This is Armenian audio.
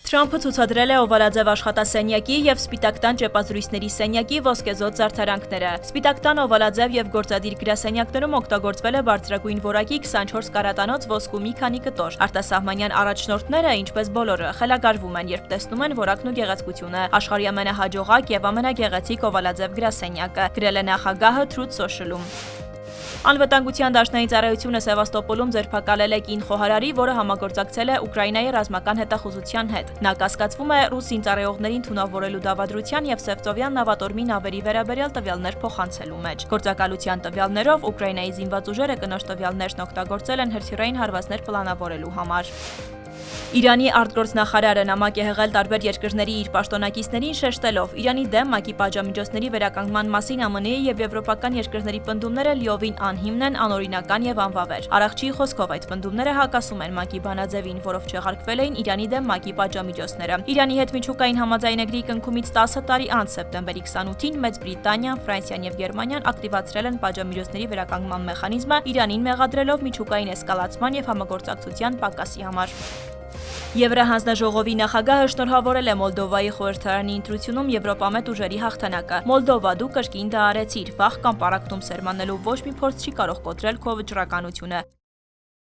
Թրամփը ցուցադրել է օվալաձև աշխատասենյակի և Սպիտակ տան ճեպազրույցների սենյակի ոսկեզօծ զարդարանքները։ Սպիտակ տան օվալաձև և գործադիր գրասենյակներում օգտագործվել է բարձրագույն որակի 24 կարատանոց ոսկու մի քանի կտոր։ Արտասահմանյան առաջնորդները, ինչպես բոլորը, խելագարվում են, երբ տեսնում են որակն ու գեղեցկությունը։ Աշխարհի ամենահաջողակ և ամենագեղեցիկ օվալաձև գրասենյակը, գրել է նախագահը Truth Social-ում։ Անվտանգության դաշնային ծառայությունը Սևաստոպոլում ձերբակալել է կին խոհարարի, որը համագործակցել է Ուկրաինայի ռազմական հետախուզության հետ։ Նա կասկածվում է ռուս զինծառայողներին թունավորելու դավադրության և Սևծովյան նավատորմի նավերի վերաբերյալ տվյալներ փոխանցելու մեջ։ Գործակալության տվյալներով Ուկրաինայի զինված ուժերը կնոջ տվյալներն օգտագործել են հրթիռային հարվածներ պլանավորելու համար։ Իրանի արտգործնախարարը նամակ է հղել տարբեր երկրների իր պաշտոնակիցներին շեշտելով. Իրանի դեմ ՄԱԿ-ի պատժամիջոցների վերականգնման մասին ԱՄՆ-ի և եվրոպական երկրների պնդումները լիովին անհիմն են, անօրինական և անվավեր։ Առաքչի խոսքով այդ պնդումները հակասում են ՄԱԿ-ի բանաձևին, որով չեղարկվել էին Իրանի դեմ ՄԱԿ-ի պատժամիջոցները։ Իրանի հետ միջուկային համաձայնագրի կնքումից 10 տարի անց սեպտեմբերի 28-ին Մեծ Բրիտանիան, Ֆրանսիան և Գերմանիան ակտիվացրել են պատժամիջոցների վերականգնման մեխանիզմը, Իրանին մեղադրելով միջուկային էսկալացման և համագործակցության պակասի համար։ Եվրահանձնաժողովի նախագահը շնորհավորել է Մոլդովայի խորհրդարանի ընտրությունում Եվրոպամետ ուժերի հաղթանակը։ Մոլդովա, դու կրկին դա արեցիր, վախ կամ պառակտում սերմանելու ոչ մի փորձ չի կարող կոտրել քո վճռականությունը։